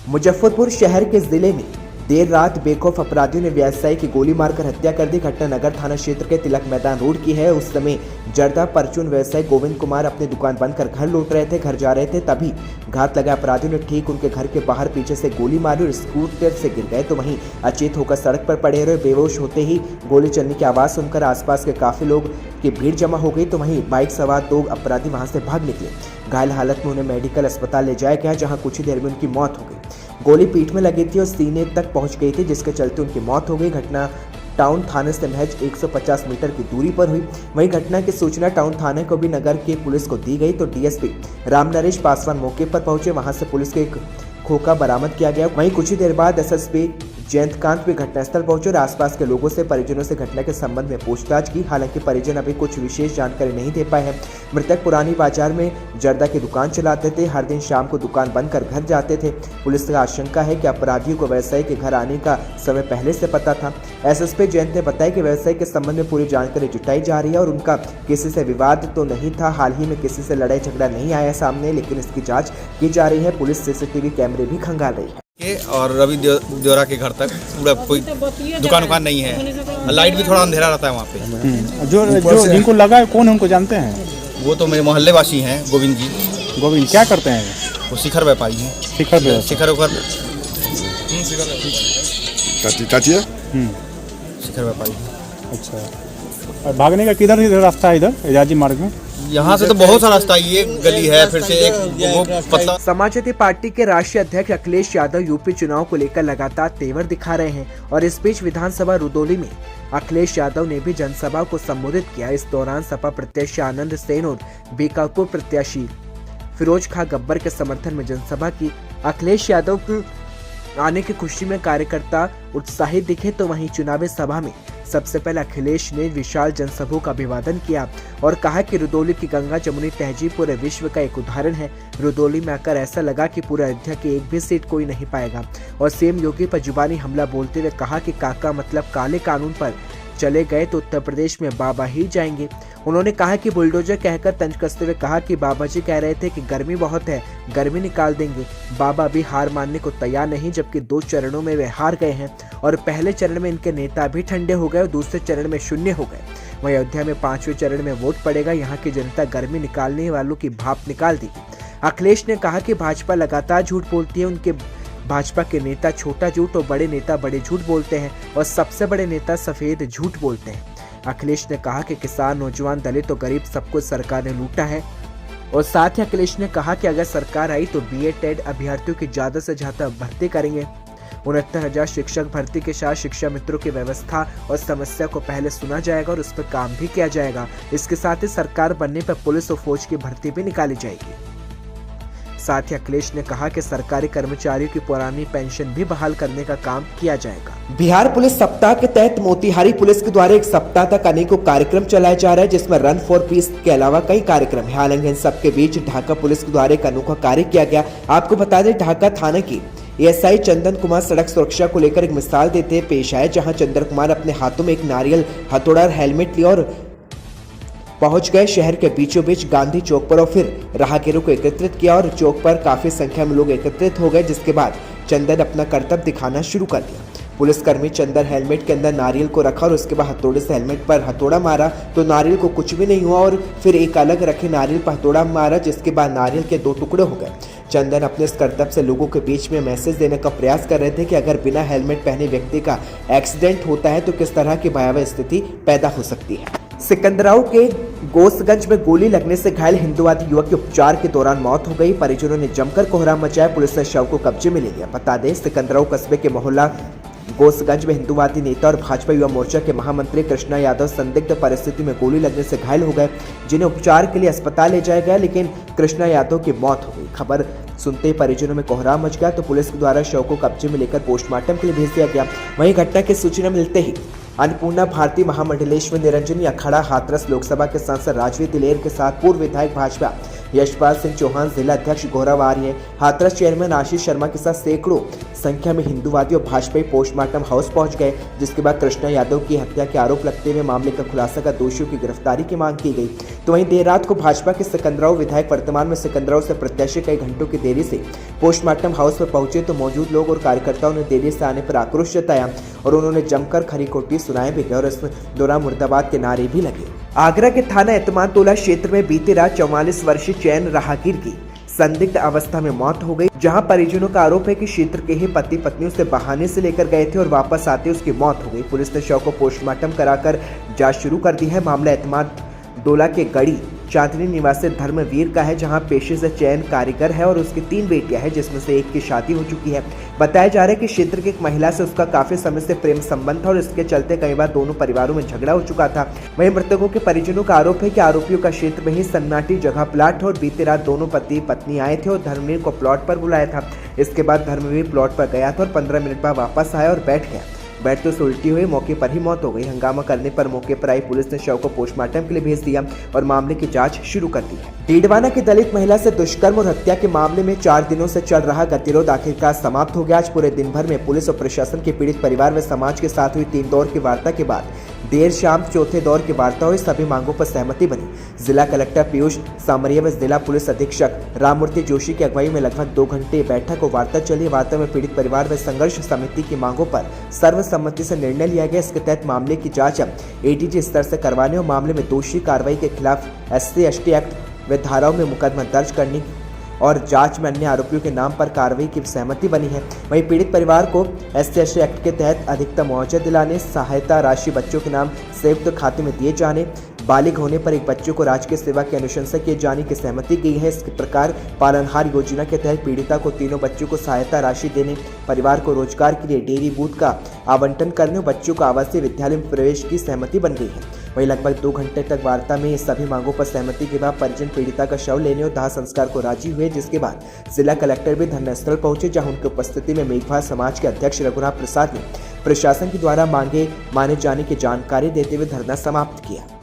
मुजफ्फरपुर शहर के जिले में देर रात बेखौफ अपराधियों ने व्यवसायी की गोली मारकर हत्या कर दी। घटना नगर थाना क्षेत्र के तिलक मैदान रोड की है। उस समय जर्दा परचून व्यवसायी गोविंद कुमार अपनी दुकान बंद कर घर लौट रहे थे। घर जा रहे थे तभी घात लगा अपराधियों ने ठीक उनके घर के बाहर पीछे से गोली मारी और स्कूटर से गिर गए तो वहीं अचेत होकर सड़क पर पड़े रहे। बेहोश होते ही गोली चलने की आवाज सुनकर आसपास के काफी लोग की भीड़ जमा हो गई तो वहीं बाइक सवार 2 अपराधी वहां से भाग निकले। घायल हालत में उन्हें मेडिकल अस्पताल ले जाया गया, जहां कुछ ही देर में उनकी मौत हो गई। गोली पीठ में लगी थी और सीने तक पहुंच गई थी, जिसके चलते उनकी मौत हो गई। घटना टाउन थाने से महज 150 मीटर की दूरी पर हुई। वहीं घटना की सूचना टाउन थाने को भी नगर की पुलिस को दी गई तो डीएसपी रामनरेश पासवान मौके पर पहुंचे। वहां से पुलिस के एक खोखा बरामद किया गया। वहीं कुछ ही देर बाद एसएसपी जयंतकांत भी घटनास्थल पहुंचे और आसपास के लोगों से परिजनों से घटना के संबंध में पूछताछ की। हालांकि परिजन अभी कुछ विशेष जानकारी नहीं दे पाए हैं। मृतक पुरानी बाजार में जर्दा की दुकान चलाते थे। हर दिन शाम को दुकान बंद कर घर जाते थे। पुलिस का आशंका है कि अपराधियों को व्यवसायी के घर आने का समय पहले से पता था। एसएसपी जयंत ने बताया कि व्यवसायी के संबंध में पूरी जानकारी जुटाई जा रही है और उनका किसी से विवाद तो नहीं था। हाल ही में किसी से लड़ाई झगड़ा नहीं आया सामने, लेकिन इसकी जाँच की जा रही है। पुलिस सीसीटीवी कैमरे भी खंगाल रही है। और रवि देवरा के घर तक पूरा कोई दुकान नहीं है। लाइट भी थोड़ा अंधेरा रहता है वहाँ पे। जो जिनको लगा है कौन उनको जानते हैं? वो तो मेरे मोहल्ले वासी हैं, गोविंद जी। गोविंद क्या करते हैं? वो शिखर व्यापारी हैं। शिखर शिखर व्यापारी। अच्छा, भागने का किधर रास्ता है? इधर एजाजी मार्ग में यहाँ से तो बहुत सारा रास्ता, ये गली है, फिर से एक वो पतला। समाजवादी पार्टी के राष्ट्रीय अध्यक्ष अखिलेश यादव यूपी चुनाव को लेकर लगातार तेवर दिखा रहे हैं और इस बीच विधानसभा रुदौली में अखिलेश यादव ने भी जनसभा को संबोधित किया। इस दौरान सपा प्रत्याशी आनंद सेन और बीकापुर प्रत्याशी फिरोज खां गब्बर के समर्थन में जनसभा की। अखिलेश यादव की आने की खुशी में कार्यकर्ता उत्साहित दिखे तो वहीं चुनावी सभा में सबसे पहले अखिलेश ने विशाल जनसभा का अभिवादन किया और कहा कि रुदौली की गंगा जमुनी तहजीब पूरे विश्व का एक उदाहरण है। रुदौली में आकर ऐसा लगा कि पूरे अयोध्या की एक भी सीट कोई नहीं पाएगा। और सीएम योगी पर जुबानी हमला बोलते हुए कहा कि काका मतलब काले कानून पर चले गए तो उत्तर प्रदेश में बाबा ही जाएंगे। उन्होंने कहा कि बुलडोजर कहकर तंज कसते हुए कहा कि बाबा जी कह रहे थे कि गर्मी बहुत है, गर्मी निकाल देंगे। बाबा भी हार मानने को तैयार नहीं, जबकि 2 चरणों में वे हार गए हैं और पहले चरण में इनके नेता भी ठंडे हो गए और दूसरे चरण में शून्य हो गए। वहीं अयोध्या में 5वें चरण में वोट पड़ेगा। यहाँ की जनता गर्मी निकालने वालों की भाप निकाल देगी। अखिलेश ने कहा कि भाजपा लगातार झूठ बोलती है। उनके भाजपा के नेता छोटा झूठ और बड़े नेता बड़े झूठ बोलते हैं और सबसे बड़े नेता सफेद झूठ बोलते हैं। अखिलेश ने कहा कि किसान, नौजवान, दलित और गरीब सबको सरकार ने लूटा है और साथ ही अखिलेश ने कहा कि अगर सरकार आई तो BEd अभ्यर्थियों की ज्यादा से ज्यादा भर्ती करेंगे। 69,000 शिक्षक भर्ती के साथ शिक्षा मित्रों की व्यवस्था और समस्या को पहले सुना जाएगा और उस पर काम भी किया जाएगा। इसके साथ ही सरकार बनने पर पुलिस और फौज की भर्ती भी निकाली जाएगी। साथ ही अखिलेश ने कहा कि सरकारी कर्मचारियों की पुरानी पेंशन भी बहाल करने का काम किया जाएगा। बिहार पुलिस सप्ताह के तहत मोतिहारी पुलिस के द्वारा एक सप्ताह तक अनेकों कार्यक्रम चलाया जा रहा है, जिसमें रन फॉर पीस के अलावा कई कार्यक्रम है। हालांकि इन सबके बीच ढाका पुलिस के द्वारा एक अनोखा कार्य किया गया। आपको बता दें, ढाका थाना की एएसआई चंदन कुमार सड़क सुरक्षा को लेकर एक मिसाल देते पेश आए, जहां चंदन कुमार अपने हाथों में एक नारियल, हथौड़ा और हेलमेट लिया और पहुंच गए शहर के बीचों बीच गांधी चौक पर और फिर राहगीरों को एकत्रित किया और चौक पर काफी संख्या में लोग एकत्रित हो गए, जिसके बाद चंदन अपना कर्तव्य दिखाना शुरू कर दिया। पुलिसकर्मी चंदन हेलमेट के अंदर नारियल को रखा और उसके बाद हथौड़े से हेलमेट पर हथौड़ा मारा तो नारियल को कुछ भी नहीं हुआ और फिर एक अलग रखे नारियल पर हथौड़ा मारा, जिसके बाद नारियल के 2 टुकड़े हो गए। चंदन अपने इस कर्तव्य से लोगों के बीच में मैसेज देने का प्रयास कर रहे थे कि अगर बिना हेलमेट पहने व्यक्ति का एक्सीडेंट होता है तो किस तरह की भयावह स्थिति पैदा हो सकती है। सिकंदराव के गोसगंज में गोली लगने से घायल हिंदुवादी युवक की उपचार के दौरान मौत हो गई। परिजनों ने जमकर कोहराम मचाया। पुलिस ने शव को कब्जे में ले लिया। बता दें, सिकंदराव कस्बे के मोहल्ला गोसगंज में हिंदुवादी नेता और भाजपा युवा मोर्चा के महामंत्री कृष्णा यादव संदिग्ध परिस्थिति में गोली लगने से घायल हो गए, जिन्हें उपचार के लिए अस्पताल ले जाया गया, लेकिन कृष्णा यादव की मौत हो गई। खबर सुनते ही परिजनों में कोहराम मच गया तो पुलिस के द्वारा शव को कब्जे में लेकर पोस्टमार्टम के लिए भेज दिया गया। वहीं घटना की सूचना मिलते ही अन्नपूर्णा भारती महामंडलेश्वर निरंजनी अखाड़ा हाथरस लोकसभा के सांसद राजवीर दिलेर के साथ पूर्व विधायक भाजपा यशपाल सिंह चौहान जिला अध्यक्ष गौरव आर्य, हाथरस चेयरमैन आशीष शर्मा के साथ सैकड़ों संख्या में हिंदूवादी और भाजपाई पोस्टमार्टम हाउस पहुंच गए, जिसके बाद कृष्णा यादव की हत्या के आरोप लगते हुए मामले का खुलासा कर दोषियों की गिरफ्तारी की मांग की गई। तो वहीं देर रात को भाजपा के सिकंदराव विधायक वर्तमान में सिकंदराव से प्रत्याशी कई घंटों की देरी से पोस्टमार्टम हाउस पर पहुंचे तो मौजूद लोग और कार्यकर्ताओं ने देरी से आने पर आक्रोश जताया और उन्होंने जमकर खरी खोटी सुनाए भी गए और इस दौरान मुर्दाबाद के नारे भी लगे। आगरा के थाना एतमादतोला क्षेत्र में बीती रात 44 वर्षीय चैन राहगीर की संदिग्ध अवस्था में मौत हो गई, जहां परिजनों का आरोप है कि क्षेत्र के ही पति पत्नी उसे बहाने से लेकर गए थे और वापस आते उसकी मौत हो गई। पुलिस ने शव को पोस्टमार्टम कराकर जांच शुरू कर दी है। मामला एतमादतोला के गढ़ी चांदनी निवासी धर्मवीर का है, जहां पेशे से चैन कारीगर है और उसकी 3 बेटियां हैं, जिसमें से एक की शादी हो चुकी है। बताया जा रहा है कि क्षेत्र की एक महिला से उसका काफी समय से प्रेम संबंध था और इसके चलते कई बार दोनों परिवारों में झगड़ा हो चुका था। वहीं मृतकों के परिजनों का आरोप है कि आरोपियों का क्षेत्र में ही सन्नाटी जगह प्लाट है और बीती रात दोनों पति पत्नी आए थे और धर्मवीर को प्लॉट पर बुलाया था। इसके बाद धर्मवीर प्लॉट पर गया था और 15 मिनट बाद वापस आया और बैठ गया। बैठते से उल्टी हुई, मौके पर ही मौत हो गई। हंगामा करने पर मौके पर आई पुलिस ने शव को पोस्टमार्टम के लिए भेज दिया और मामले की जांच शुरू कर दी है। डीडवाना की दलित महिला से दुष्कर्म और हत्या के मामले में 4 दिनों से चल रहा गतिरोध आखिरकार समाप्त हो गया। आज पूरे दिन भर में पुलिस और प्रशासन के पीड़ित परिवार व समाज के साथ हुई 3 दौर की वार्ता के बाद देर शाम चौथे दौर की वार्ता हुई। सभी मांगों पर सहमति बनी। जिला कलेक्टर पीयूष सामरिया व जिला पुलिस अधीक्षक राममूर्ति जोशी की अगुवाई में लगभग 2 घंटे बैठक और वार्ता चली। वार्ता में पीड़ित परिवार व संघर्ष समिति की मांगों पर सर्वसम्मति से निर्णय लिया गया। इसके तहत मामले की जांच एडीजी स्तर से करवाने और मामले में दोषी कार्रवाई के खिलाफ SC/ST एक्ट व धाराओं में मुकदमा दर्ज करने और जांच में अन्य आरोपियों के नाम पर कार्रवाई की सहमति बनी है। वहीं पीड़ित परिवार को SC/ST एक्ट के तहत अधिकतम मुआवजा दिलाने, सहायता राशि बच्चों के नाम संयुक्त खाते में दिए जाने, बालिग होने पर एक बच्चे को राजकीय सेवा की अनुशंसा किए जाने की सहमति की है। इस प्रकार पालनहार योजना के तहत पीड़िता को 3 बच्चों को सहायता राशि देने, परिवार को रोजगार के लिए डेयरी बूथ का आवंटन करने और बच्चों को आवासीय विद्यालय में प्रवेश की सहमति बन गई है। वहीं लगभग 2 घंटे तक वार्ता में सभी मांगों पर सहमति के बाद परिजन पीड़िता का शव लेने और दाह संस्कार को राजी हुए, जिसके बाद जिला कलेक्टर भी धरनास्थल पहुंचे, जहां उनकी उपस्थिति में मेघवाल समाज के अध्यक्ष रघुनाथ प्रसाद ने प्रशासन के द्वारा मांगे माने जाने की जानकारी देते हुए धरना समाप्त किया।